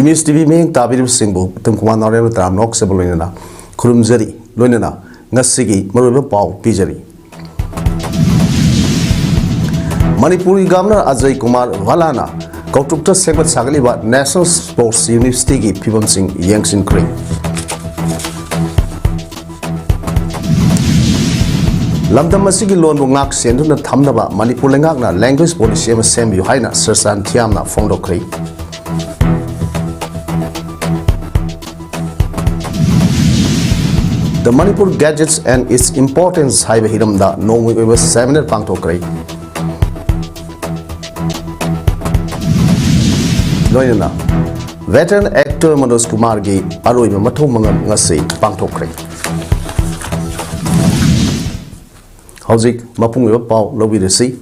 Imis TV Ming Tabir Singbo, Tumkuan Orel Tram Nox Sabolina, Kurumzeri, Lunina, Nasigi, Maruba Pau, Pijari. Manipuri Governor Ajay Kumar Valana, Kautukta Segment Sagaliba, National Sports University, Pibam Singh, Yangsin Cree. Lamdam Masigi Lon Bungak Senduna Tamnaba, Manipur Langagna, Language Policy Sem Yuhaina, Sersan Tiamna, Fondo Cree. The Manipur gadgets and its importance Haiba Hiramda, no we was seminar Pangto Cree. Loyana, veteran actor Manos Kumargi, Arui Mato Mangam Ngasi, Pangto Cree. Hauzik Mapung Pau Lobi Resi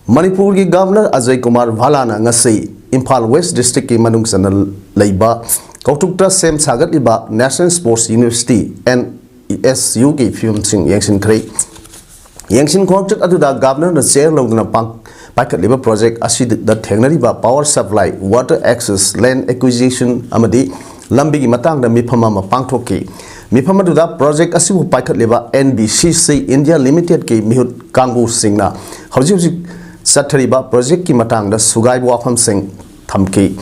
Manipur gi Governor Ajay Kumar Valana Ngasi Impal West District ki Manungsan Leiba Kautukta Sem Sagat Iba National Sports University NSU ki Film Sing Yangsin Cree Yangsin Korchak Aduda Governor the Chair Logna Pang Packet Liba Project Ashi the Technariba Power Supply Water Access Land Acquisition Amadi Lambi Matang the Mipama Pangtoki Mipamaduda project asibu paikat leba NBCC India Limited ki mihut Kangu Singna Hauji Sathariba project ki matang da Sugai Wafam Singh Thamki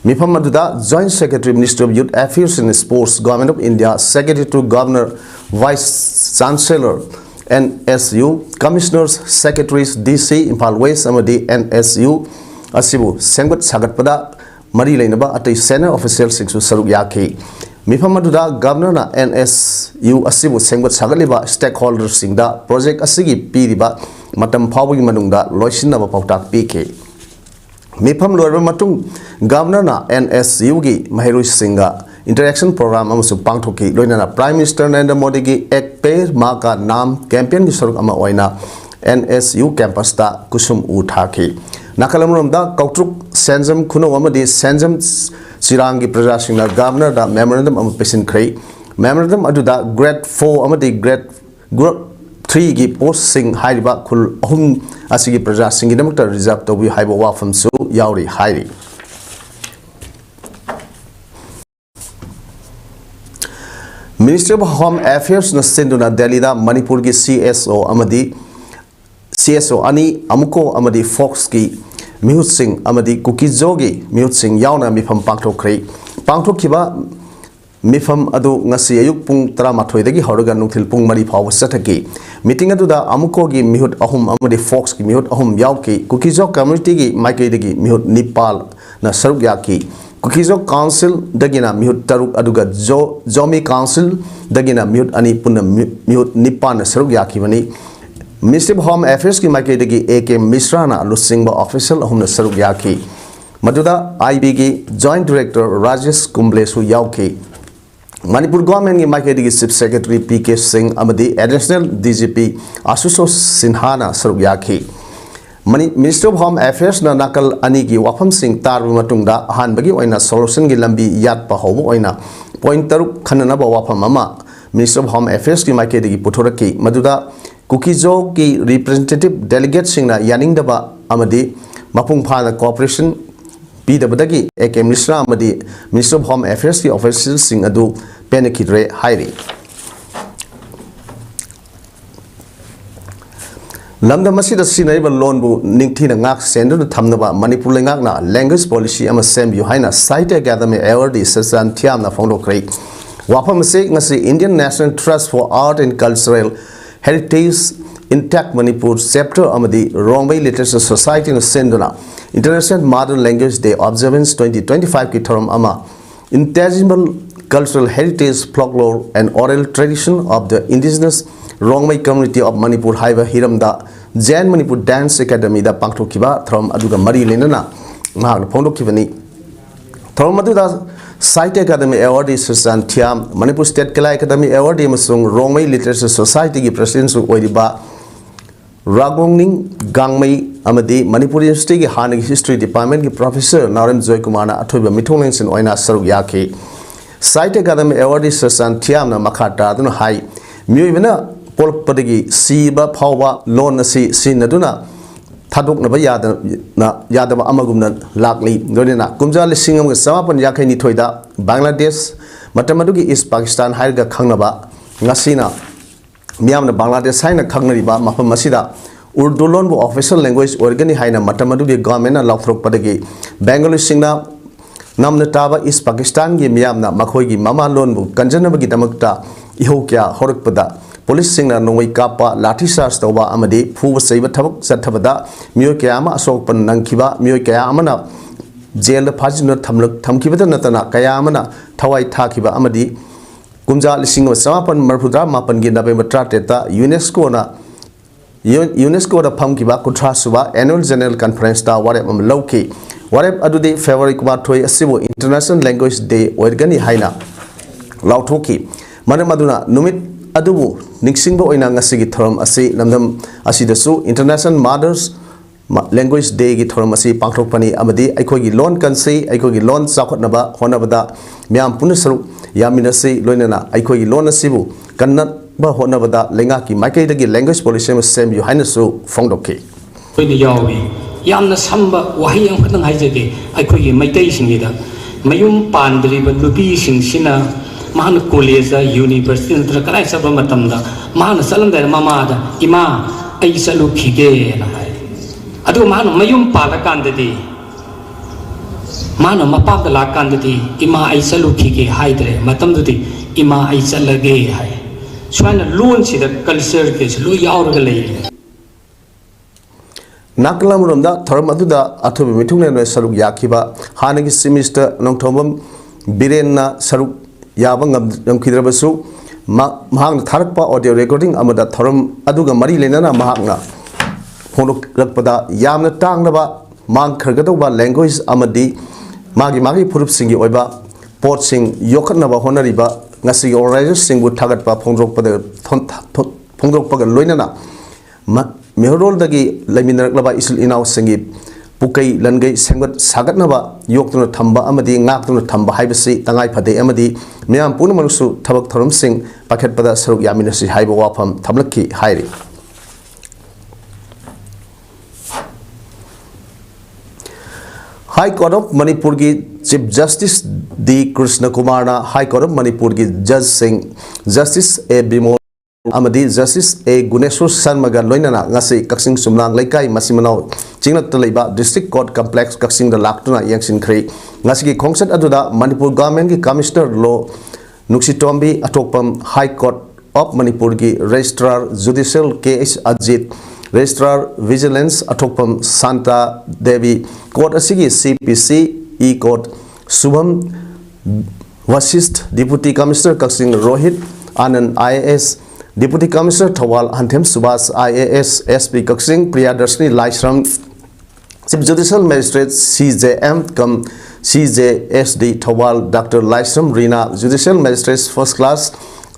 Mipamaduda Joint Secretary Ministry of Youth Affairs and Sports Government of India Secretary to Governor Vice Chancellor NSU Commissioners Secretaries DC Impal West Amadi NSU asibu Sengbat Sagatpada Mari Lainaba at a senior official Singsu Saruk Yaki Mipamaduda Governor na NSU asibu Sengbat Sagaliba stakeholders singda project asigi piriba matam phawgi manungda loisinaba pautak pike Mipam loiba matung Governor na NSU gi Mahirui Singa interaction program amusu pangthoki loinana Prime Minister Narendra Modi gi ek pair ma ka naam campaign gi saruk ama oina NSU campus da kusum uthaki nakalamromda Kautruk Sanjam Kuno amadi Sanjam Sirangi Prajasingna Governor da memorandum am Pesin Cree memorandum aduda grade 4 amadi grade 3 gi post sing haiba khul ahum asigi Prajasing gidamakta reserve tobi haiba wafam su yauri hairi Ministry of Home Affairs na senduna Delhi da Manipur gi CSO amadi CSO ani amuko amadi Fox ki Mihut Singh amadi Kukizogi Mihut Singh yauna mifam pangthokri pangthokhiba mifam adu ngasi ayuk pung 13 dagi horoga nungthil pung 3 phaw sathaki meeting aduda amuko gi mihut ahum amadi Fox ki mihut ahum yauki Kukizok community gi maikai dagi mihut Nepal na saruk yaki Kukizok council dagina mihut taruk aduga Zomi council dagina mihut ani punna mihut Nepal na saruk yaki mani Ministry of Home Affairs ki maike dagi AK Misrana Lusingba official ahumna saruk yaki maduda IB ki Joint Director Rajesh Kumblesu yauki Manipur government ki maike dagi Chief Secretary PK Singh amadi Additional DGP Asusos Sinhana saruk yaki Ministry of Home Affairs na nakal ani ki wafam sing tarbu matungda han bagi oina solution gi lambi yat pa hobu oina point taruk khanana ba wafam ama Ministry of Home Affairs ki maike dagi puthoraki maduda Kukizo ki representative delegate singna yaning daba amadi mapung phana cooperation pidabadagi AK Misra amadi Minister of Home Affairs ki officials sing adu penekidre hairi lamda masida sinaiba lonbu ningthina ngak sendu thamnaba Manipur lengakna language policy ama sem yuhaina site academy award sasan thiamna fondo krei wapam se ngasi Indian National Trust for Art and Cultural Heritage Intact Manipur chapter amadi Rongway Literature Society in Senduna International Modern Language Day Observance 2025 ki thoram ama intangible cultural heritage folklore and oral tradition of the indigenous Rongway community of Manipur haiba hiramda Jain Manipur Dance Academy da pangthokiba thoram aduga mari lenana mahak phondokibani thoram aduda Site Academy Award is Susan Thiam, Manipur State Kala Academy Award Masung Rongmei Literature Society ki President su oiriba Ragongning Gangmei amadi Manipur University ki Hanig History Department ki Professor Naren Joy Kumar na athoiba mithonglen sin oina saruk yaki Site Academy Award is Susan Thiam na makhata aduna hai myoibana polpadagi siba phawba lon asi sin aduna थादोकनबा यादबा अमगुमना लाकली लोनेना कुमजा लिसिंग अमग समापन याखैनि थोइदा बांग्लादेश मतमदुगी east Pakistan हाइरगा खंगनबा ngасina मियामना बांग्लादेश हाइना खंगनरिबा मफम मसिदा उर्दू लोन ऑफिशियल लैंग्वेज ओरगनी हाइना मतमदुगी गवर्नमेंट लौथ्रोकपदगी बेंगलुरु सिंगना नमन ताबा ईस्ट पाकिस्तान की मियामना मखोइगी ममा लोन कंजनबगी दमकता इहो क्या होरकपदा पुलिस सिंगना नोंगै कापा लाठी चार्ज तौबा अमदी फुब सैबा थबक चथबदा मियो कयामा असोकपन नंखिबा मियो कयामना जेल फाजिन थमखिबदा नतना कयामना थवाई थाखिबा अमदी कुमजा लिसिंग समापन मरफुद्रा मापन की नवेम्बर 38 यूनेस्को दा फमखिबा कुथ्रा सुबा एनुअल जनरल कॉन्फ्रेंस ता वारेप अम लौखि वारेप अदुदी फेब्रुआरी कुमार असिबो इंटरनेशनल लैंग्वेज डे ओरगनी हाइना लाउथोखि मरम अदुना नुमित अदुबु निक्सिंग ओइना ngasi gi thoram asi namdam asidasu international mothers language day gi thoram asi pangthokpani amadi aikoi gi lon kansi aikoi gi lon chakhotnaba honabada myam punasaru yaminasi loinana aikoi gi lon asibu kannat ba honabada lenga ki maikai dagi language policy ma sem yu hainasu phongdokki oina yawi yamna samba wahi am khatang haijege aikoi gi maitai singida mayum pandriba nupi singsina मान college university नत्र कलाई सब मतमदा मान सलंदर ममादा इमा आई सलुखिगे नाय अदु मान मयुम पालकांददी मान मपाक लाकांददी इमा आई सलुखिगे हाइदरे मतमदुदी इमा आई सलगे हाय स्वान लोन सिद कल्चर के लो यावरग लई नाकलामुरमदा थरम अदुदा अथुबि मिथुंगने सलुक याखिबा हानगी सेमिस्टर नोंथोमम बिरेनना सलुक याबंग नमखिद्रबसु महांग थारकपा ऑडियो रिकॉर्डिंग अमदा थरम अदुगा मरी लेनना महांगना फोनोरकपदा यामना टांगनबा मांग खरगदौबा लैंग्वेज अमदी मागी फुरुप सिंगी ओइबा पोट सिंग योखनबा होनरिबा ngasi organizers singbu thagatpa phongdokpa loinana मेहरोल दगी लैमिनरकलबा इसल इनाव संगी पुकई लनगई सेंगत सागतनबा योक्तुन थंबा अमदी ngaktun थंबा हाइबसी तंगाई फदे अमदी मियाम पुनमनुसु थबक थरम सिंग पाखेटपदा सरुक यामिनसी हाइबो वाफम थमलखि हाइरि हाई कोर्ट ऑफ मणिपुर की chief justice D Krishna Kumar ना हाई कोर्ट ऑफ मणिपुर की जज सिंह जस्टिस ए बिमोल अमदी जस्टिस ए गुनेश्वर शर्मा गा लोइनना ngasi कक्सिंग सुमनांग लेकाई मसिमनाव चिंगलत लेबा डिस्ट्रिक्ट कोर्ट कॉम्प्लेक्स कक्सिंग द लाक्तुना यंगसिनख्रे ngasi की खोंगसत अदुदा मणिपुर गवर्नमेंट की कमिश्नर लो नुक्सिटोम्बी Athokpam high court of Manipur की registrar judicial के.एच. Ajit registrar vigilance Athokpam Shanta Devi court असिगी CPC e court Shubham Vashishtha deputy commissioner Kakching Rohit Anand IAS deputy commissioner Thoubal Hanthem Subhash IAS SP Kakching Priyadarshini Laishram chief judicial magistrate CJM cum CJSD Thoubal doctor Laishram Reena judicial magistrate first class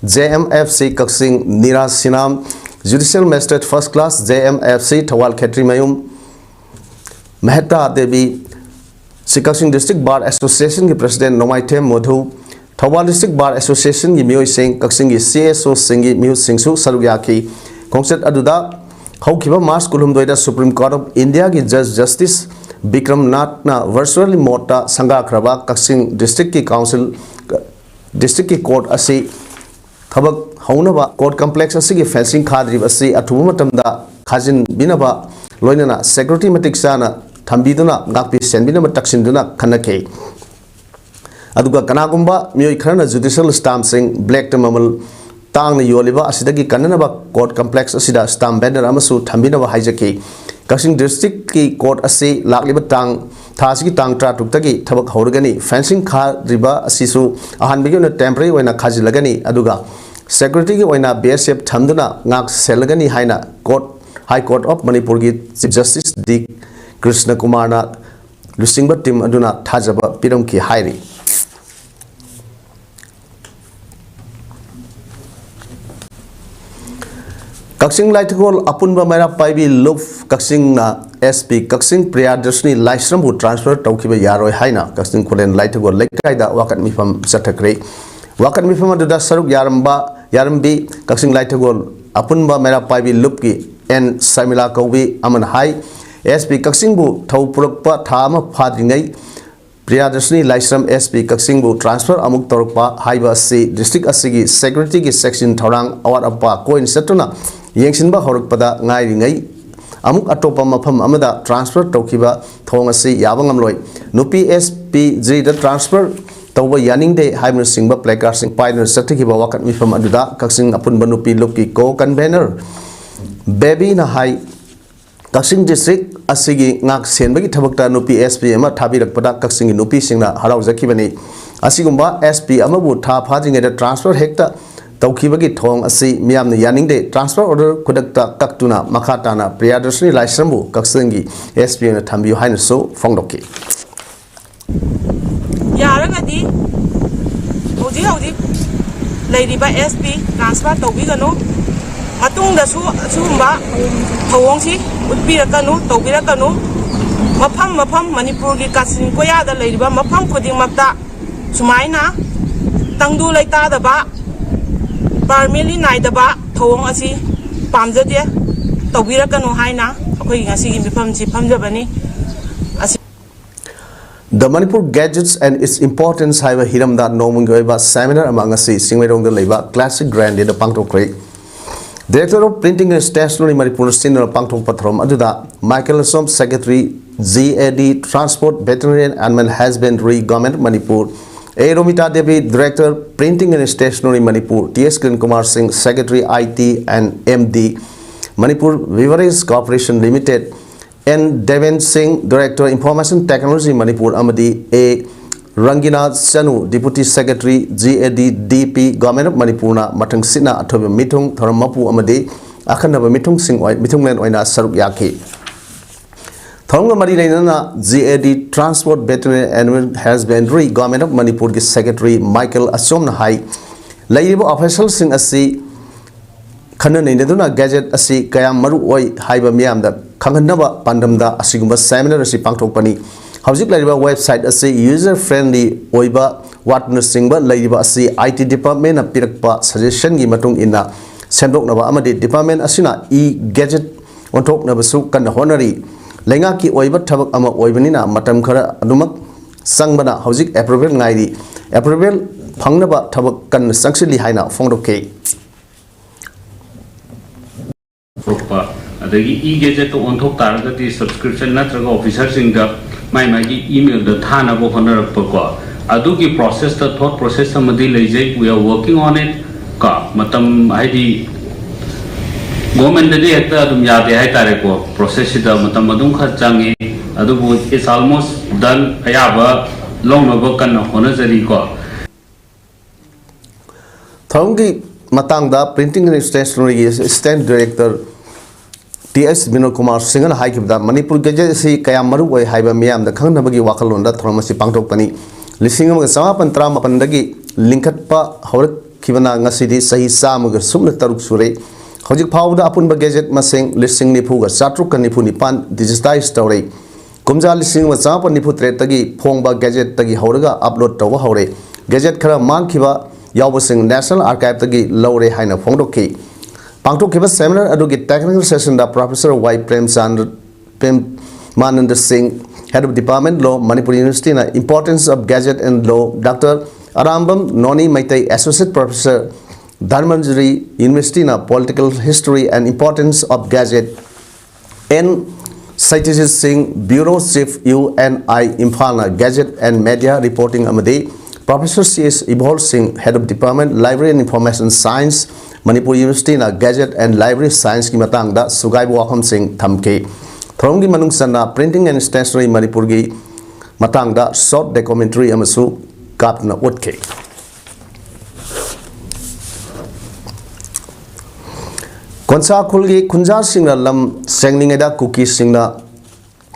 JMFC Kakching Neeraj Sinam judicial magistrate first class JMFC Thoubal Khetrimayum Mehta Devi Kakching district bar association के president Nomaithem Madhu Thoubal district bar association की मियोई सिंह कक्सिंग की CSO Singh की मिहु सिंहसु सरुक याखी खोंसेट अदुदा हौखिबा मार्च 12 supreme court of India की जज justice Vikram नाथ ना virtually मोटा संगाख्रबा Kakching district की काउंसिल डिस्ट्रिक्ट की कोर्ट असी थबक हौनबा कोर्ट कॉम्प्लेक्स असी की फेंसिंग खाद्रिब असी अथुबा मतमदा खाजिन बिनबा लोइनना सिक्योरिटी मटिक चाना थंबीदुना गापी सेनबिनबा तक्सिनदुना खनखे अदुगा कनागुंबा मियोई खरना जुडिशियल स्टाम्प सिंग ब्लैक ममल तांगना योलिबा असिदगी कन्ननबा कोर्ट कॉम्प्लेक्स असिदा स्टाम्प बैनर अमसु थंबिनबा हाइजकी कक्सिंग डिस्ट्रिक्ट की कोर्ट असी लाकलिबा तांग थासिगी तांग ट्राटुक्तगी थबक हौरगनी फेंसिंग खारिबा असिसु अहानबिगी न टेम्पररी ओइना खाजिलगनी अदुगा सिक्योरिटी की ओइना बीएसएफ थंदुना गाक सेलगनी हाइना court high court of Manipur की chief justice D Krishna Kumar ना लुसिंगबा टीम अदुना थाजबा पिरम की हाइरी कक्सिंग लाइटगोल अपुनबा मैरा पाइबी लुफ कक्सिंग ना एसपी कक्सिंग प्रियादर्शनी लाइश्रम बु ट्रांसफर तौखिबा यारोय हाइना कक्सिंग कोलेन लाइटगोल लेकाइदा वाकत मिफम चटकरे वाकत मिफम अदुदा सरुक यारमबी कक्सिंग लाइटगोल अपुनबा मैरा पाइबी लुप की N Samila कौबी Aman high SP Kaksinbu thau purakpa thama phadringai Priyadashni Laisram SP Kaksinbu transfer amuk torpa haiba si district asigi security ki section thorang awat apa coin setuna yengsinba horakpada ngai ringai amuk atopa mafam amada transfer taukiba thong asi yabangam loi nupi SPG da transfer tauba yaning de haimna singba placard sing pioneer certificate wakat mifam aduda Kaksing apun banupi luki ko convener baby na hai Kaksing district asigi ngak senbagi thabakta nupi SP ama thabirakpada Kaksing nupi singna harauzakibani asigumba SP amabu tha phajinge da transfer hekta taukhibagi thong asi miyamna yaning de transfer order kudakta kaktuna makhatana Priyadashni Laisrambu Kaksingi SP na thambiu haina so phongdoki yaragadi hodi leiriba SP transfer tawbigano matungda sumba thawongsi utpirakanu tawbirakanu mafam Manipur gi Kasin koya da leiriba mafam khuding makta sumaina tangdu laita da ba parmeli naidaba thawong asi pamjade tawbirakanu haina akhoi ngasi gi mifam si phamjabani. The Manipur gadgets and its importance have a hiram that noming seminar among us singway the labor classic grand in the Pangto Creek. Director of Printing and Stationery Manipur Senior Pangto Patrom Aduda Michael Som Secretary GAD Transport Veterinary and Husbandry Government Manipur A. Romita Devi Director Printing and Stationery Manipur T.S. Kiran Kumar Singh Secretary IT and MD Manipur Beverage Corporation Limited N. Deven Singh, Director Information Technology Manipur Amadi A. Rangina Chanu, Deputy Secretary GAD DP Government of Manipurna Matang Sina Athob Mitung Thoramapu Amadi Akhanaba Mitung Singh Mitunglen Oina Saruk Yaki Thoranga Marilena GAD Transport Veterinary and Husbandry Government of Manipur Secretary Michael Asomna Hai Laibo Official Singh Asi Khanani Neduna Gazette Asi Kayam Maru Oi Haiba Miamda Kanganaba Pandamda Asigumba Seminar Asi Pangtokpani Housing Laiba website Asi user friendly Oiba Watna Singba Laiba Asi IT Department of Pirakpa Suggestion Gimatung Inna Sendok Naba Amadi Department Asina E-Gadget on Tok Nabasu Kan Honori Lengaki Oiba Tabak Ama Oibanina Matam Kara Adumak Sangbana Housing Approval Naidi Approval Pangnaba Tabak Kan Sanctually Haina Fondoke adagi e-gadget on thok taragati subscription natraga officer singda mai email da thana bo honorappa ko adugi process the thought process amadi leijai we are working on it ka matam haidi government de hekta adum yade hai tare ko process da matam adum kha changi adubu is almost done ayaba long no kan honajari ko Thongi matangda printing and stationery assistant director T.S. Vinod Kumar Singh and Haikibda Manipur Gadget si Kayamaru way Haiba Miam the Kanabagi Wakalunda Thormasi Pangtokpani Lissing of Sama Trama Pandagi Linkatpa Horak Kivana Nasidi Sahi Samuga Sumna Taruk Sure Hojik Powda Apunba Gadget Masing Lissing Nipuga Satruk and Nipunipan Digitized Story Kumja Lissing was Zapa Niputre Tagi Pongba Gadget Tagi Horaga upload to Hore Gadget Kara Mankiva Yawasing National Archive Tagi Lore Haina Fondoki Pangtok Kiba Seminar Adugi Technical Session da Professor Y. Mananda Singh, Head of Department Law, Manipur University, na Importance of Gadget and Law, Dr. Arambam Noni Maitai, Associate Professor, Dharmanjari University, na Political History and Importance of Gadget, N. Saitijit Singh, Bureau Chief UNI Imphal, Gadget and Media Reporting Amadi, Professor C.S. Ibhol Singh, Head of Department, Library and Information Science, Manipur University na Gadget and Library Science ki matang da Sugai Wakam Singh Thamke Thoronggi Manung Sana Printing and Stationery Manipur gi matang da short documentary amasu kapna utke Konsa khulgi khunjar singna lam sengning da cookie singna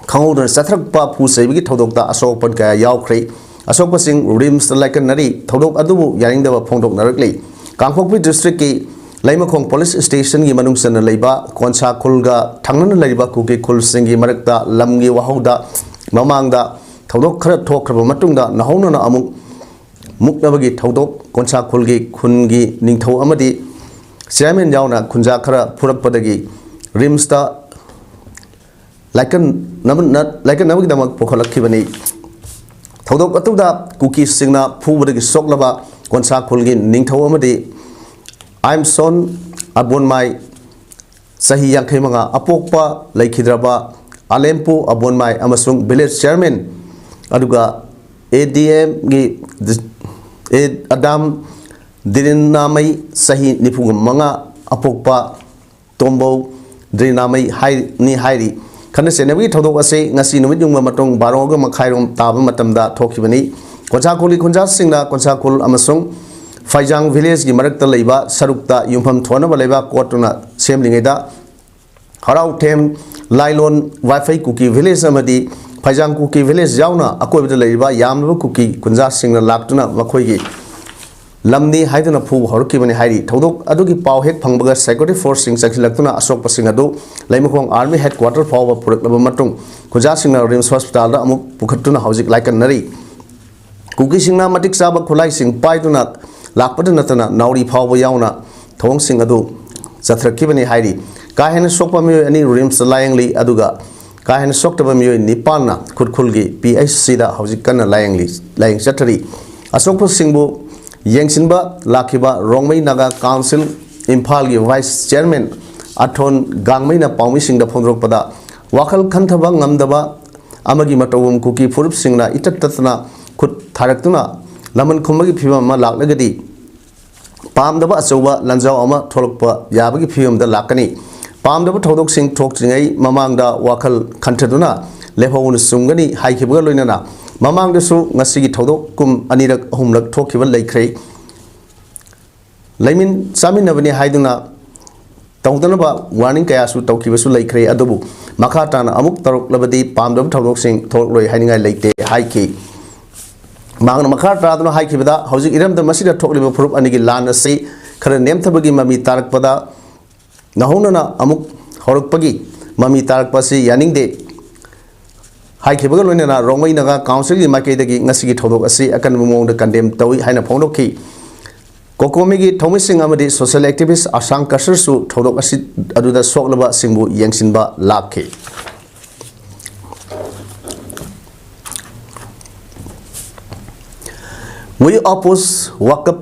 khangudar sathrak pa phu sebi gi thodok da asok pan ka yaukhrei asok sing rims like nari thodok adubu yaring da phongdok narakli Kangpokpi District ki Laimakong Police Station ki manung sana laiba Konsa khulga thangnan laiba kuki khul singi marakta lamgi wahauda mamangda thodok khara thokraba matungda nahona na amuk muknabagi thodok Konsa khulgi khungi ningthau amadi Chairman yauna khunja khara phurakpadagi rimsta ꯂꯥꯏꯀꯟꯅꯕꯒꯤꯗꯃꯛ ꯄꯨꯈꯠꯂꯛꯈꯤꯕꯅꯤ ꯊꯧꯗꯣꯛ ꯑꯗꯨꯗ ꯀꯨꯀꯤꯁꯤꯡꯅ ꯐꯨꯕꯗꯒꯤ ꯁꯣꯛꯂꯕ ꯀꯣꯟꯁꯥ ꯈꯨꯜꯒꯤ ꯅꯤꯡꯊꯧ ꯑꯃꯗꯤ ꯑꯥꯏꯝꯁꯣꯟ ꯑꯕꯣꯟꯃꯥꯏ ꯆꯍꯤ 65 ꯑꯄꯣꯛꯄ ꯂꯩꯈꯤꯗ꯭ꯔꯕ ꯑꯂꯦꯝꯄꯨ ꯑꯕꯣꯟꯃꯥꯏ ꯑꯃꯁꯨꯡ village chairman ꯑꯗꯨꯒ ADMꯒꯤ ꯑꯗꯥꯝ ꯗꯤꯔꯤꯅꯥꯃꯩ ꯆꯍꯤ 95 ꯑꯄꯣꯛꯄ ꯇꯣꯝꯕꯧ ꯗꯤꯔꯤꯅꯥꯃꯩ ꯍꯥꯏꯔꯤ ꯈꯟꯅ ꯆꯩꯅꯕꯒꯤ ꯊꯧꯗꯣꯛ ꯑꯁꯤ ꯉꯁꯤ ꯅꯨꯃꯤꯠ ꯌꯨꯡꯕ ꯃꯇꯨꯡ 12:30 ꯇꯥꯕ ꯃꯇꯝꯗ ꯊꯣꯛꯈꯤꯕꯅꯤ ꯀꯣꯟꯁꯥꯈꯨꯜꯒꯤ ꯈꯨꯟꯖꯥꯁꯤꯡꯅ ꯀꯣꯟꯁꯥꯈꯨꯜ ꯑꯃꯁꯨꯡ ꯐꯥꯏꯖꯥꯡ ꯚꯤꯂꯦꯖꯒꯤ ꯃꯔꯛꯇ ꯂꯩꯕ ꯁꯔꯨꯛꯇ ꯌꯨꯝꯐꯝ ꯊꯣꯟꯅꯕ ꯂꯩꯕꯥꯛ ꯀꯣꯠꯇꯨꯅ ꯁꯦꯝꯂꯤꯉꯩꯗ ꯍꯔꯥꯎꯊꯦꯝ ꯂꯥꯏꯂꯣꯟ ꯋꯥꯏꯐꯩ ꯀꯨꯀꯤ ꯚꯤꯂꯦꯖ ꯑꯃꯗꯤ ꯐꯥꯏꯖꯥꯡ ꯀꯨꯀꯤ ꯚꯤꯂꯦꯖ ꯌꯥꯎꯅ ꯑꯀꯣꯏꯕꯗ ꯂꯩꯔꯤꯕ ꯌꯥꯝꯂꯕ ꯀꯨꯀꯤ ꯈꯨꯟꯖꯥꯁꯤꯡꯅ ꯂꯥꯛꯇꯨꯅ ꯃꯈꯣꯏꯒꯤ ꯂꯝꯅꯤ ꯍꯥꯏꯗꯨꯅ ꯐꯨꯕ ꯍꯧꯔꯛꯈꯤꯕꯅꯤ ꯍꯥꯏꯔꯤ ꯊꯧꯗꯣꯛ ꯑꯗꯨꯒꯤ ꯄꯥꯎ ꯍꯦꯛ ꯐꯪꯕꯒ ꯁꯦꯀ꯭ꯌꯨꯔꯤꯇꯤ ꯐꯣꯔꯁꯁꯤꯡ ꯆꯪꯁꯤꯜꯂꯛꯇꯨꯅ ꯑꯁꯣꯛꯄꯁꯤꯡ ꯑꯗꯨ ꯂꯩꯃꯈꯣꯡ ꯑꯥꯔꯃꯤ ꯍꯦꯗꯀ꯭ꯋꯥꯔꯇꯔ ꯐꯥꯎꯕ ꯄꯨꯔꯛꯂꯕ ꯃꯇꯨꯡ ꯈꯨꯟꯖꯥꯁꯤꯡꯅ ꯔꯤꯝꯁ ꯍꯣꯁꯄꯤꯇꯥꯜꯗ ꯑꯃꯨꯛ ꯄꯨꯈꯠꯇꯨꯅ ꯍꯧꯖꯤꯛ ꯂꯥꯏꯀꯠꯅꯔꯤ ꯀꯨꯀꯤꯁꯤꯡꯅ ꯃꯇꯤꯛ ꯆꯥꯕ ꯈꯨꯠꯂꯥꯏꯁꯤꯡ ꯄꯥꯏꯗꯨꯅ ꯂꯥꯛꯄꯗ ꯅꯠꯇꯅ ꯅꯥꯎꯔꯤ ꯐꯥꯎꯕ ꯌꯥꯎꯅ ꯊꯧꯑꯣꯡꯁꯤꯡ ꯑꯗꯨ ꯆꯠꯊꯔꯛꯈꯤꯕꯅꯤ ꯍꯥꯏꯔꯤ ꯀꯥ ꯍꯦꯟꯅ ꯁꯣꯛꯄ ꯃꯤꯑꯣꯏ 2 ꯔꯤꯝꯁꯇ ꯂꯥꯌꯦꯡꯂꯤ ꯑꯗꯨꯒ ꯀꯥ ꯍꯦꯟꯅ ꯁꯣꯛꯇꯕ ꯃꯤꯑꯣꯏ 9ꯅ ꯈꯨꯠꯈꯨꯜꯒꯤ PHCꯗ ꯍꯧꯖꯤꯛ ꯀꯟꯅ ꯂꯥꯌꯦꯡ ꯆꯠꯊꯔꯤ ꯑꯁꯣꯛꯄꯁꯤꯡꯕꯨ ꯌꯦꯡꯁꯤꯟꯕ ꯂꯥꯛꯈꯤꯕ ꯔꯣꯡꯃꯩ ꯅꯥꯒꯥ ꯀꯥꯎꯟꯁꯤꯜ ꯏꯝꯐꯥꯜꯒꯤ ꯚꯥꯏꯁ ꯆꯤꯌꯔꯃꯦꯟ ꯑꯊꯣꯟ ꯒꯥꯡꯃꯩꯅ ꯄꯥꯎꯃꯤꯁꯤꯡꯗ ꯐꯣꯡꯗꯣꯔꯛꯄꯗ ꯋꯥꯈꯜ ꯈꯟꯊꯕ ꯉꯝꯗꯕ ꯑꯃꯒꯤ ꯃꯇꯧꯒꯨꯝ ꯀꯨꯀꯤ ꯐꯨꯔꯨꯞꯁꯤꯡꯅ ꯏꯇꯠ ꯇꯠꯇꯅ ꯈꯨꯠ ꯊꯥꯔꯛꯇꯨꯅ ꯂꯃꯟ ꯈꯨꯝꯕꯒꯤ ꯐꯤꯕꯝ ꯑꯃ ꯂꯥꯛꯂꯒꯗꯤ ꯄꯥꯝꯗꯕ ꯑꯆꯧꯕ ꯂꯥꯟꯖꯥꯎ ꯑꯃ ꯊꯣꯛꯂꯛꯄ ꯌꯥꯕꯒꯤ ꯐꯤꯕꯝꯗ ꯂꯥꯛꯀꯅꯤ ꯄꯥꯝꯗꯕ ꯊꯧꯗꯣꯛꯁꯤꯡ ꯊꯣꯛꯇ꯭ꯔꯤꯉꯩ ꯃꯃꯥꯡꯗ ꯋꯥꯈꯜ ꯈꯟꯊꯗꯨꯅ ꯂꯦꯞꯍꯧꯕꯅ ꯆꯨꯝꯒꯅꯤ ꯍꯥꯏꯈꯤꯕꯒ ꯂꯣꯏꯅꯅ ꯃꯃꯥꯡꯗꯁꯨ ꯉꯁꯤꯒꯤ ꯊꯧꯗꯣꯛ ꯑꯅꯤꯔꯛ ꯑꯍꯨꯝꯂꯛ ꯊꯣꯛꯈꯤꯕ ꯂꯩꯈ꯭ꯔꯦ ꯂꯩꯃꯤꯟ ꯆꯥꯃꯤꯟꯅꯕꯅꯤ ꯍꯥꯏꯗꯨꯅ ꯇꯧꯗꯅꯕ ꯋꯥꯔꯅꯤꯡ ꯀꯌꯥꯁꯨ ꯇꯧꯈꯤꯕꯁꯨ ꯂꯩꯈ꯭ꯔꯦ ꯑꯗꯨꯕꯨ ꯃꯈꯥ ꯇꯥꯅ ꯑꯃꯨꯛ ꯇꯧꯔꯛꯂꯕꯗꯤ ꯄꯥꯝꯗꯕ ꯊꯧꯗꯣꯛꯁꯤꯡ ꯊꯣꯛꯂꯣꯏ ꯍꯥꯏꯅꯤꯡꯉꯥꯏ ꯂꯩꯇꯦ ꯍꯥꯏꯈꯤ ꯃꯍꯥꯛꯅ ꯃꯈꯥ ꯇꯥꯗꯨꯅ ꯍꯥꯏꯈꯤꯕꯗ ꯍꯧꯖꯤꯛ ꯏꯔꯝꯗꯝ ꯑꯁꯤꯗ ꯊꯣꯛꯂꯤꯕ ꯐꯨꯔꯨꯞ ꯑꯅꯤꯒꯤ ꯂꯥꯟ ꯑꯁꯤ ꯈꯔ ꯅꯦꯝꯊꯕꯒꯤ ꯃꯃꯤ ꯇꯥꯔꯛꯄꯗ ꯅꯍꯧꯅꯅ ꯑꯃꯨꯛ ꯍꯧꯔꯛꯄꯒꯤ ꯃꯃꯤ ꯇꯥꯔꯛꯄ ꯑꯁꯤ ꯌꯥꯅꯤꯡꯗꯦ ꯍꯥꯏꯈꯤꯕꯒ ꯂꯣꯏꯅꯅ ꯔꯣꯡꯃꯩ ꯅꯥꯒꯥ ꯀꯥꯎꯟꯁꯤꯜꯒꯤ ꯃꯥꯏꯀꯩꯗꯒꯤ ꯉꯁꯤꯒꯤ ꯊꯧꯗꯣꯛ ꯑꯁꯤ ꯑꯀꯟꯕ ꯃꯑꯣꯡꯗ ꯀꯟꯗꯦꯝ ꯇꯧꯏ ꯍꯥꯏꯅ ꯐꯣꯡꯗꯣꯛꯈꯤ ꯀꯣꯀꯣꯃꯤꯒꯤ ꯊꯧꯃꯤꯁꯤꯡ ꯑꯃꯗꯤ ꯁꯣꯁꯤꯌꯦꯜ ꯑꯦꯛꯇꯤꯚꯤꯁ ꯑꯁꯥꯡ ꯀꯁꯔꯁꯨ ꯊꯧꯗꯣꯛ ꯑꯁꯤ ꯑꯗꯨꯗ ꯁꯣꯛꯂꯕꯁꯤꯡꯕꯨ ꯌꯦꯡꯁꯤꯟꯕ ꯂꯥꯛꯈꯤ We oppose Waqf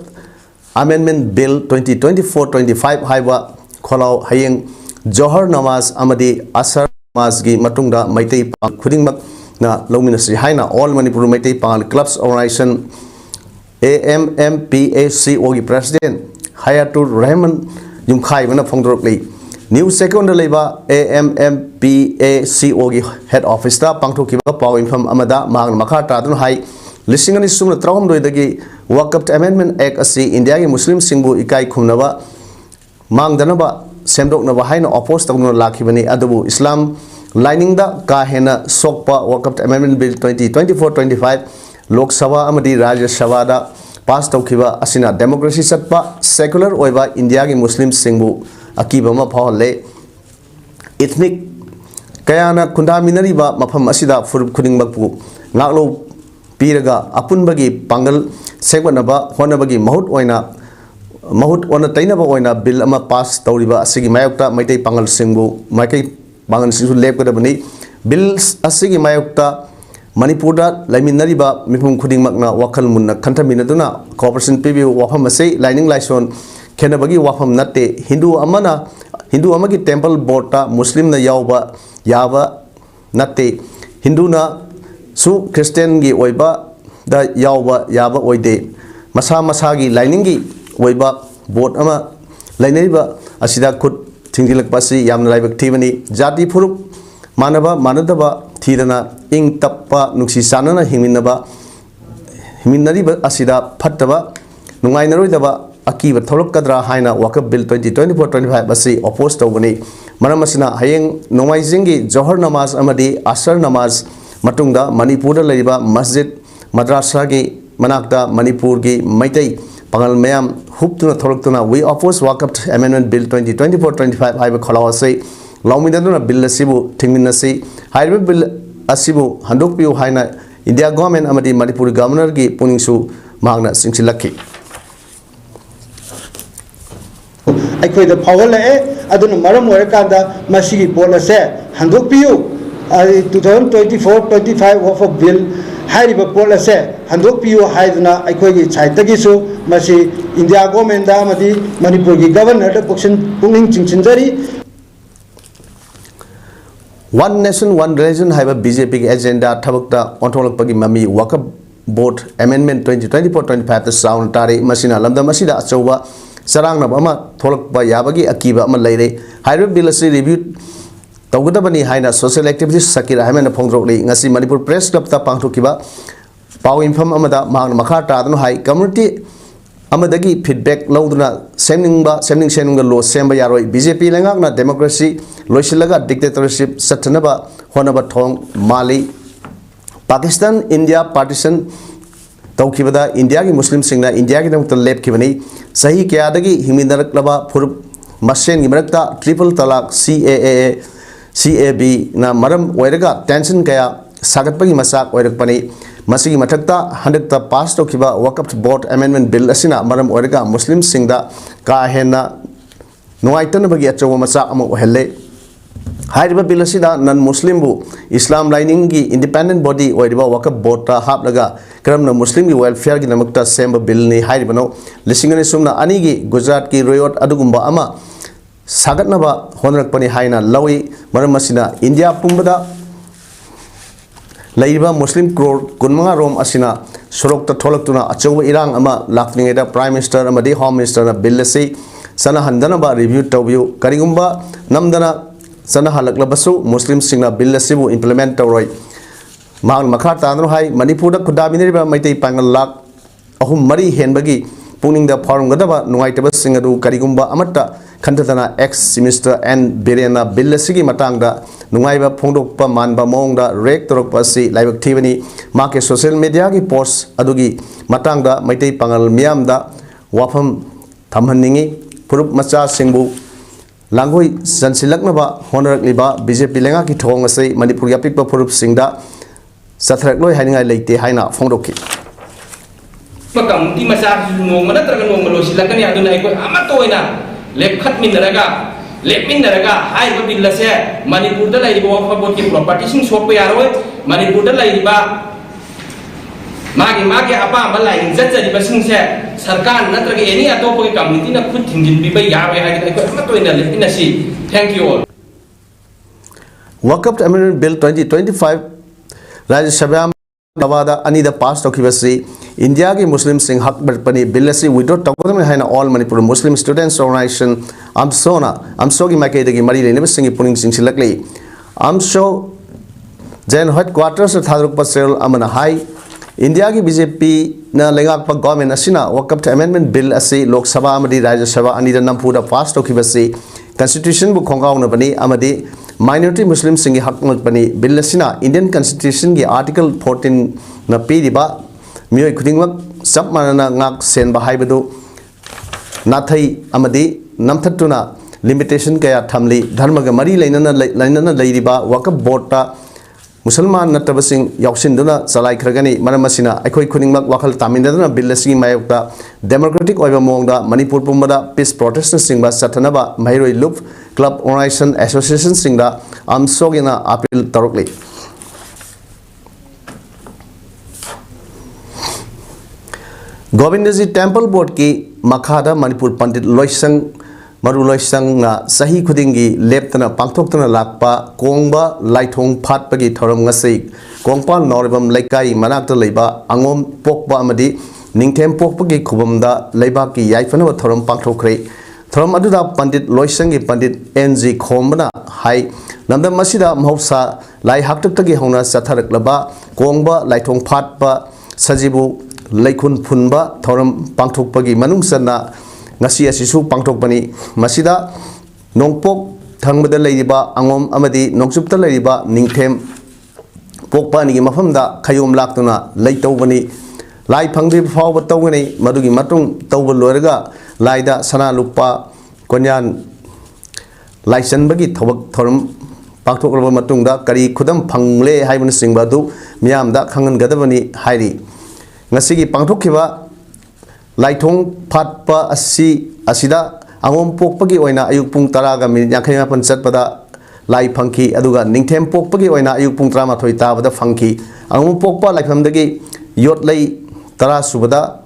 Amendment Bill 2024-25 haiba kholau hayeng Johar Namaz amadi Asar Namazgi matungda Maitai khudingmak na lominasi haina all Manipur Maitai Pangal Clubs Organization AMMPACO gi President Hayatur Rahman Yumkhai bana phongdorokli New Second leba AMMPACO gi head office ta pangthokiba paw infam amada mang makha tadun hai Listing and Sumna Traum Doi Waqf Amendment Act asi India Muslim Singbu Ikai Kumnava Mang Danaba Semdok Navahaina opposed to Lakibani Adabu Islam lining the Kahena Sokpa Waqf Amendment Bill 2024-25 Lok Sabha Amadi Raja Shavada passed Okiva Asina Democracy Satpa Secular Oiva India Muslim Singbu Akibama Pawale Ethnic Kayana Kundaminariba Mapam Asida Furup Kuding Bapu Naklo Piraga Apunbagi Pangal Segwanaba Honabagi Mahut Ona Tainaba Oina Bill Ama Pass Tauriba Asigi Mayokta Maite Pangal Singbu Maikai Pangal Singu Lepkadabani Bills Asigi Mayokta Manipurda Laminariba Mipum Kuding Magna Wakal Munna Kantaminaduna Corporation PB Wafam Say Lining Lison Kenabagi Wafam Nate Hindu Amagi Temple Bota Muslim na Yava Nate Hinduna Su Christian gi oiba da yauba yaba oide masa gi lining gi oiba boat ama lainaiba asida khut thingilakpa si yamna laibak thibani jati furup manadaba thidana ing tappa nuksi sanana himinariba asida phattaba nungainaroidaba akiba tholokadra haina Waqf Bill 2024-25 asi oppose tawbani maramasina hayeng nomaijingi Johar Namaz amadi Asar Namaz Matungda Manipur laiba Masjid Madrasa gi manakta Manipur gi Maitai Pangal Mayam Huptuna Tholoktuna we oppose Waqf Amendment Bill 2024-25 haiba kholaw sei lawmidaduna bill asibu thingminasi haiba bill asibu handokpiu haina India government amadi Manipur governor gi puningsu magna singsilakhi ꯑꯩꯈꯣꯏꯗ ꯐꯥꯎꯍꯜꯂꯛꯑꯦ ꯑꯗꯨꯅ ꯃꯔꯝ ꯑꯣꯏꯔꯀꯥꯟꯗ ꯃꯁꯤꯒꯤ ꯄꯣꯠ ꯑꯁꯦ ꯍꯟꯗꯣꯛꯄꯤꯌꯨ 2024-25 Waqf Bill hariba pol ase handok piu haidna aikoi gi chaitagi su masi India government da amadi Manipur gi governor da pungning chingchinjari One Nation One Religion haiba BJP ki agenda thabakta ontholakpagi mami Waqf Board Amendment 2024-25 ta sound tari masina lamda masida achauba sarangna ama tholakpa yabagi akiba ama leire haiba bill asi review tawgadabani haina social activities sakira haimena phongdrokli ngasi Manipur Press Club ta pangthokiba paw infam amada mang makha tadanu hai community amadagi feedback lauduna semning lo semba yaroi BJP lengakna democracy loisilaga dictatorship satnaba honaba thong mali Pakistan India partition tawkibada India ki Muslim singna India ki namta lep kibani sahi kyadagi himidarak laba phurup masen gi marakta triple talaq CAB na maram oiraga tension kaya sagatpagi masak oirakpani masigi mathakta 100 ta pass tawkiba Waqf Board Amendment Bill asina maram oiraga Muslim singda ka hena nuaitan bagi achawa masak ama ohelle haiba bill asida non Muslim bu Islam lining gi independent body oiriba Waqf Board ta haplaga karamna Muslim gi welfare gi namakta semba bill ni haiba no lisingani sumna ani gi Gujarat ki royot adugumba ama sagatnaba honrakpani haina lawi maram asina India pumbada laiba Muslim crore kunmanga rom asina sorokta tholaktuna achawa irang ama lakningeda Prime Minister amadi Home Minister na bill asi sana handana ba review tawbiu karigumba namdana sana halaklabasu Muslim singna bill asibu implement tawroi mang makha tanro hai Manipur da khudabineriba maitai pangal lak ahum mari henbagi pungning da farumgadaba nuaitaba singadu karigumba amatta khantatana ex minister and Birena bill asigi matangda nungaiba phongdokpa manba mongda rek torokpa si laibak thibani make social media gi post adugi matangda maitai pangal miamda wafam thamhanningi purup macha singbu langoi sansilaknaba honarakliba BJP lenga ki thong asai Manipur ya pikpa purup singda sathrakloi haingai leite haina phongdokki makam di masa nong mana terang nong melo silakan ya aduna ikut amat tu ina lepkat min neraga hai babil lase Manipur da lai Waqf Board ki property sing swap ya roy Manipur da lai ba magi apa malai jat jadi basing se sarkar na terang ini atau pagi community na khud thingjin bi bai ya hai ikut amat tu ina lepina si thank you all Waqf Amendment Bill 2025 Rajya Sabha Nawada Anida passed Tokibasi India ki Muslim Singh Hak Barpani Billasi withdraw Takodam Haina all Manipur Muslim Students Organization Amso ki Makedagi Mari Leneba Singh Puning Singh Silakli Amso Jan headquarters of Thadruk Pasel Amana High India ki BJP na lengak pa government asina Waqf Amendment Bill asi Lok Sabha amadi Rajya Sabha Anida Nampuda passed Tokibasi Constitution bu khongau na bani amadi minority Muslim singi hak ngalpani bill asina Indian Constitution ki Article 14 na piriba mioi khudingmak sab manana ngak sen ba haibadu nathai amadi namthatuna limitation kaya thamli dharma ga mari lainana leiriba Waqf Board ta Musalman natabasing yausinduna salai khragani maramasina aikoi khudingmak wakhal tamindana bill asigi mayokta democratic oiba mongda Manipur pumbada peace protesters singba sathanaba mairoi loop club organization association singda amsogina appeal tarokli Govindaji Temple Board ki makhada Manipur Pandit Loisang Maru Loisang na sahi khudingi leptana pangthoktana lakpa kongba laithong phatpagi thoram ngasei kongpa noribam laikai manakta leiba angom pokba amadi ningthem pokpagi khubamda leiba ki yaifana thoram pangthokre thoram aduda Pandit Loisang gi Pandit NG Khombana hai namda masida mahausa lai haktaktagi hona satharaklaba kongba laithong phatpa sajibu laikhun phunba thoram pangthokpagi manungsana ngasi asisu pangthokpani masida nongpok thangmada leiriba angom amadi nongchupta leiriba ningthem pokpa ni mafamda khayom laktuna leitawbani lai phangdi fawba tawgani madugi matung tawba loiraga laida sana lupa konyan laisanbagi thobak thoram pangthokraba matungda kari khudam phangle haibana singbadu miyamda khangan gadabani hairi ngasigi pangthokhiba laithong phatpa asida angom pokpagi oina ayuk pung 10 ga minute 58 chatpada lai phangki aduga ningthem pokpagi oina ayuk pung 13 tabada phangki angmu pokpa laifamdagi yot lei 10 subada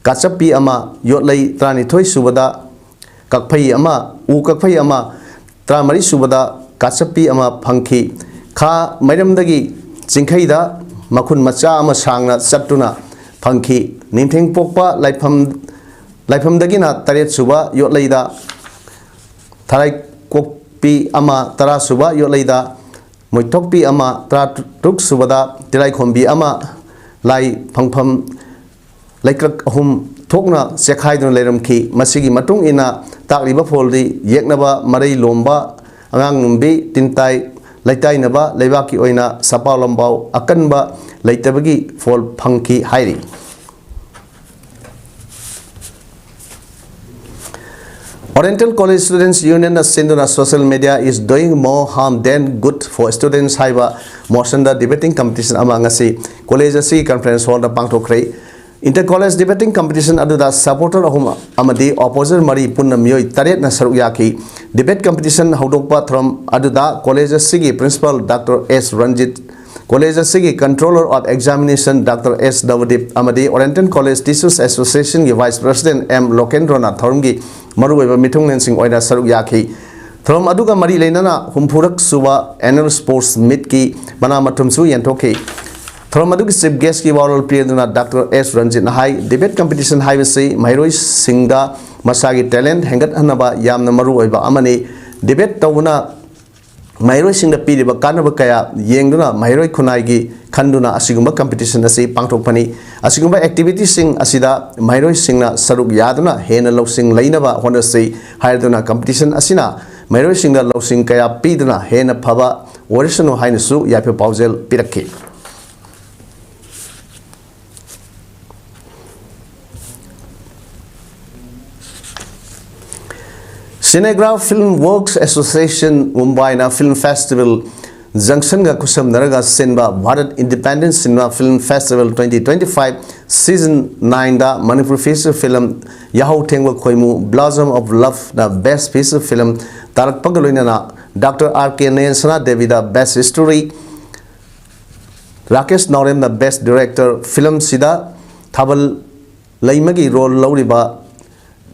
kachapi ama yot lei 32 subada kakphai ama u kakphai ama 13 subada kachapi ama phangki kha mairamdagi chingkhaida makhun macha ama sangna chattuna phangki ningtheng pokpa laifamdagi na 8 suba yot leida tharai kokpi ama 10 suba yot leida moitokpi ama 13 subada tilai khombi ama lai phangpham laikrak ahum thokna sekhaidun leiramki masigi matung ina takliba foldi yeknaba marei lomba angang numbi tintai laitai naba leibaki oina sapau lombau akanba leitabagi fol phangki hairi Oriental College Students Union Sinduna social media is doing more harm than good for students haiba motion the debating competition amangasi college asi conference hall da pangthokrai inter college debating competition aduda supporter ahum amadi opposite mari punna mioi taret na saruk yaki debate competition haudokpa throm aduda college asi principal Dr. S. Ranjit College Sigi Controller of Examination Dr. S. Dawadip Amadi Oriental College Teachers Association Vice President M. Lokendrona Thormgi Maruweba Mitung Nensing Oida Saruk Yaki Throm Aduga Mari Lenana Humpurak Suba Annual Sports Meet Ki Manamatumsu Yantoki Throm Adugi Chief Guest Ki Waral Priaduna Dr. S. Ranjit Hai Debate Competition Highway Mairoi Singda Masagi Talent Hengat Hanaba Yamna Maruweba Amani Debate Tawuna Mairoi singda piriba kanaba kaya yengduna mairoi khunai khanduna asigumba competition asi pangthokpani asigumba activity sing asida mairoi singna saruk yaduna hena losing leinaba honasi haiduna competition asina mairoi singda losing kaya piduna hena phaba orisano hainasu yape paujel pirakki Cinegraph Film Works Association Mumbai na Film Festival Junction ga kusam naraga senba Bharat Independent Cinema Film Festival 2025 Season 9 da Manipur feature film Yahau Thengwa Khoimu Blossom of Love na Best Feature Film Tarak Pagaloina na Dr. R.K. Nayansana Devi da Best Story Rakesh Naurem na Best Director Film Sida Thabal Laimagi role Lauriba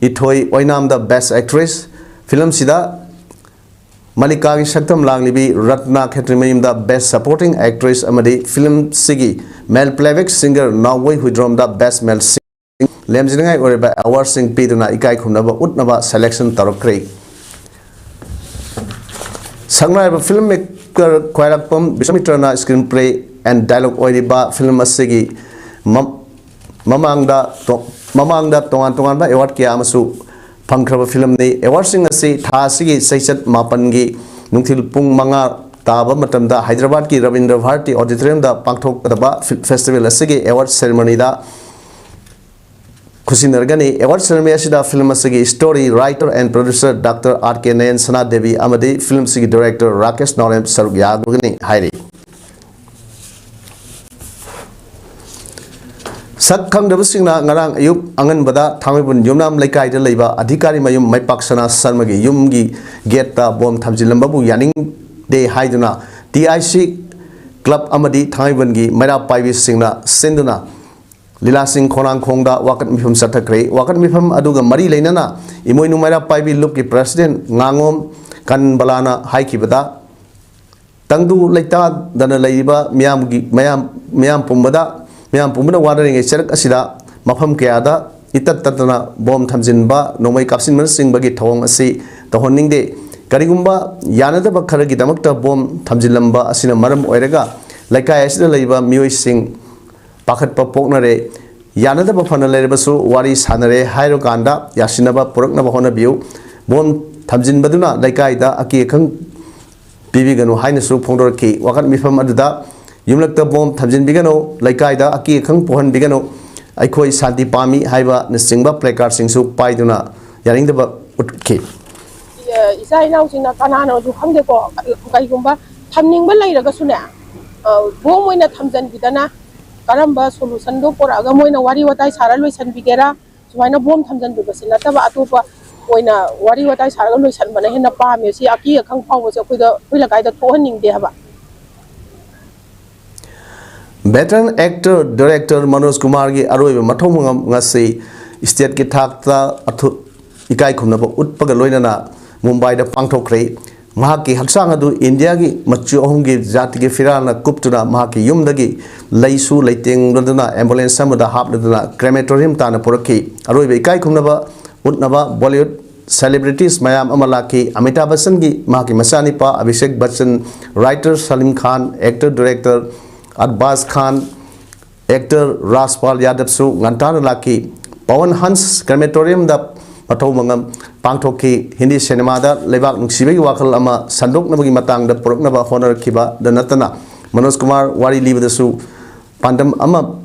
Ithoi Oinam da Best Actress Film Sida Malika ki Shaktam Langlibi Ratna Khetrimayim da Best Supporting Actress Amadi Film Sigi Male Playback Singer Nawai Hudrom da Best Male Singer Lemjingai Oreba Award Sing Piduna Ikai Khumnaba Utnaba Selection Tarokri Sangnai filmmaker Khwairakpam Bisamitrana Screenplay and Dialogue Oriba Film Sigi Mamangda Tongan ba award kya amasu Pangkraba film ni award sing asi tha sigi saichat mapangi nungthil pung manga taba matamda Hyderabad ki Rabindra Bharati Auditorium da pangthok kadaba festival asigi award ceremony da khusinargani award ceremony asida film asigi story writer and producer Dr. R.K. Nayansana Devi amadi film sigi director Rakesh Naurem saruk yagni hairi Sak Kangdabasingna Ngarang Ayuk Angan Bada Tamibun Yumnam Laikai de Leba Adhikari Mayum Maipaksana Sarmagi Yumgi Geta Bom Tamjilambabu Yaning De Haiduna TIC Club Amadi Tamibungi Maira Paivi Singna Senduna Lila Sing Konang Kongda Wakat Mifum Satakre Wakat Mifum Aduga Mari Lenana Imoinu Maira Paivi Luki President Ngangom Kan Balana Haiki Bada Tangdu Laita Dana Laiba Miam Pumbada Miam Pumuna watering a check asida, Mapam Kiada, Itatana, Bom Tamzinba, no may capsin sing bagi tong asi, the honing day. Karigumba, Yanada Bakaragi Damakta Bom Tamzilamba Asina Maram Oirega, like I asked the labor Mui sing Pakat Paponare, Yanada Bapana Lebasu, Waris Hanare, Hyroganda, Yashinaba, Purknaba Honabu, Bom Tamzin Baduna, like I da Aki Kang Bibigano Hainesu Pondorki, Wakat Mifam Aduda. Yumlakta Bom Tamjin Bigano, Laikaida, Aki Kang Pohan Bigano, Aikoi Santi Pami, Haiba, Nisingba, Placard Singsu, Paiduna, Yaring the Utki. Isa now in a canano to come the Kaigumba, Tamning Balay Gasuna, Bom when at Tamzan Vidana, Karamba, Solusando, for Agamoina, Wari, what I Saralis and Bigera, so I know Bom Tamzan Bigasinataba Atupa, ꯑꯣꯏꯅ ꯋꯥꯔꯤ ꯋꯥꯇꯥꯏ ꯁꯥꯔꯒ ꯂꯣꯏꯁꯟꯕꯅ ꯍꯦꯟꯅ ꯄꯥꯝꯃꯦ ꯁꯤ ꯑꯀꯤ ꯑꯈꯪ ꯐꯥꯎꯕꯁꯦ ꯑꯩꯈꯣꯏ ꯂꯩꯀꯥꯏꯗ ꯊꯣꯛꯍꯟꯅꯤꯡꯗꯦ ꯍꯥꯏꯕ Veteran actor director Manoj Kumar gi aroiba mathong ngam ngasi state ki thakta athu ikai khumnaba utpaga loinana Mumbai da pangthokre mahaki haksang adu India gi machu ahum gi jati gi firana kuptuna mahaki yumdagi leisu leiteng roduna ambulance samada hapduna crematorium tana poraki aroiba ikai khumnaba utnaba Bollywood celebrities mayam amalaki Amitabh Bachchan gi mahaki masani pa Abhishek Bachchan writer Salim Khan actor director Arbaz Khan, actor Raspal Yadav Su, Ngantana Laki, Pawan Hans, crematorium da Pato Mangam, Pangtoki, Hindi cinema da, Lebak Nuksibi Wakal Ama, Sanduk Nabagi Matang, the Puruknaba Honor Kiba, the Natana, Manoj Kumar, Wari Liva the Su, Pandam Ama,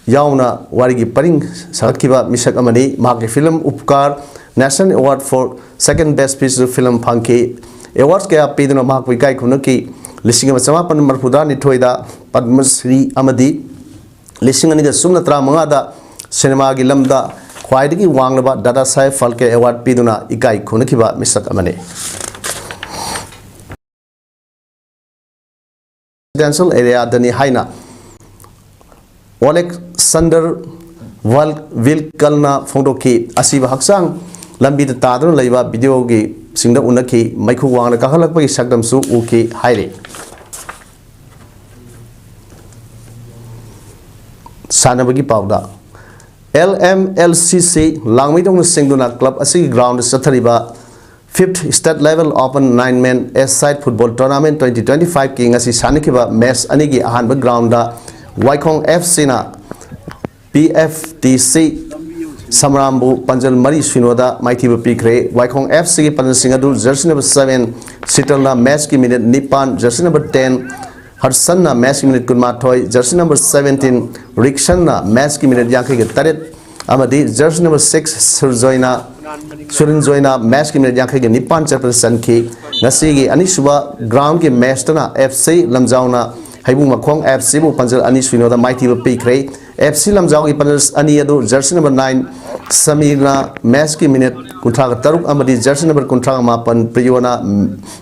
Yauna, Warigi Paring, Sarakiba, Mishak Amani, Maki Film, Upkar, National Award for Second Best Piece of Film Punky, Awards Kaya Pidano Mak Wikai Kunuki, Listing of Samapan Marpudani Toida, Padmasri Amadi, Listing and the Sumatra Mangada, Cinema Gilamda, Quaidiki Wanglaba, Dada Sai Falke Award Piduna, Ikai Kunakiba, Mr. Amane. Residential area Dani Haina Alexander Vilkalna Fondoki, Asiba Haksang, Lambi the Tadran Laiva, Video Gi, Singa Unaki, Maiku Wang, Kahalaki, Sakdam Su, Uki, Haile. Sanabagi Pauda LMLCC Langmitong Singduna Club Asi Ground Sathariba 5th State Level Open 9-man S-Side Football Tournament 2025 King Asi Sanikiba Mess Anigi Ahanba Ground Waikong FC na PFTC Samrambu Panjal Mari Swinoda Maitiba Pikre Waikong FC Panjal Singadu Jersey number 7 Sitalna Match ki minute Nipan Jersey number 10 Harsanna match minute Kunmathoy jersey number 17 Rikshanna match minute Yanki Taret Amadi jersey number 6 Surinjoina match minute Yanki Nipan Chapel Sanki Nasigi Anisuba ground ki match tana FC Lamjauna Haibu Makong FC bu Panjal Aniswino the mighty Pikre FC Lamjau ki Panjal Aniadu jersey number 9 Samina match ki minute Kuntraga Taruk Amadi jersey number Kuntraga Mapan Priyona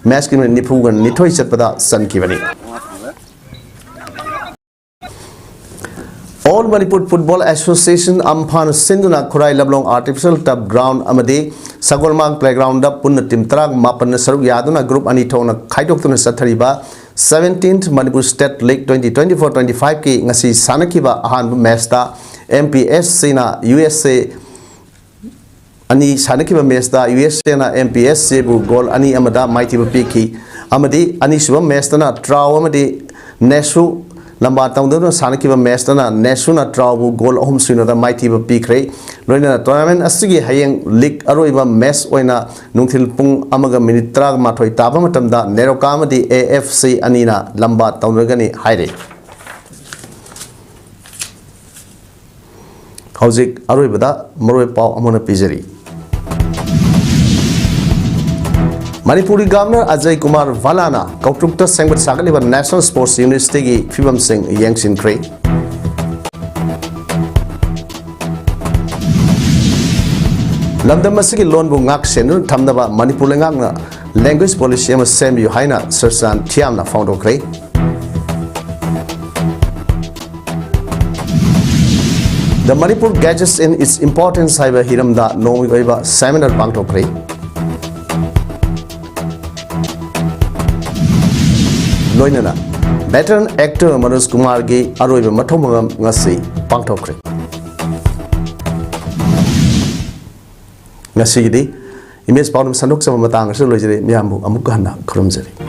match ki minute Nipugan Nithoy Chapada Sanki Bani All Manipur Football Association Amphan Sinduna Kurai Lablong Artificial Turf Ground Amadi Sagolmang Playground da Punna Timtrag Mapan Saruk Yaduna Group Anitona Kaitokuna Sathariba 17th Manipur State League 2024-25 ki ngasi Sanakiba Ahan Mesta MPSC na USA Ani Sanakiba Mesta USA na MPSC bu goal ani amada Mighty Piki Amadi Ani Shubam Mesta na Trau Amadi Nesu Lamba Tangduna Sanakiba Mestana, Nashuna Trabu, Goal Home Sino, the Mighty Pikre, Lorena Tournament, Asigi Hayang, Lik Aroiba, Mess Oina, Nuntil Pung Amaga Minitra, Matoi Tabamatamda, Nerokama, the AFC Anina, Lamba Tangani, Haide. Howzik Aroibada, Moroi Pau Amona Pizeri. Manipuri Governor Ajay Kumar Valana, Kautukta Sangbat Sagaliba National Sports University Fibam Singh Yangsin Kray. Lamdamasiki Lon Bungak Senu Tamdaba Manipur Langana Language Policy Am Sam Yuhaina Sersan Tiamna Found Kray. The Manipur gadgets in its importance Cyber Hiramda Nomi Seminar Bangto Kray. Loinana veteran actor Manoj Kumar gi aroiba mathomagam ngasi pangthokre ngasi gi image pawnam sanok sama matang se loijere miyambu amuk hanna khurumjari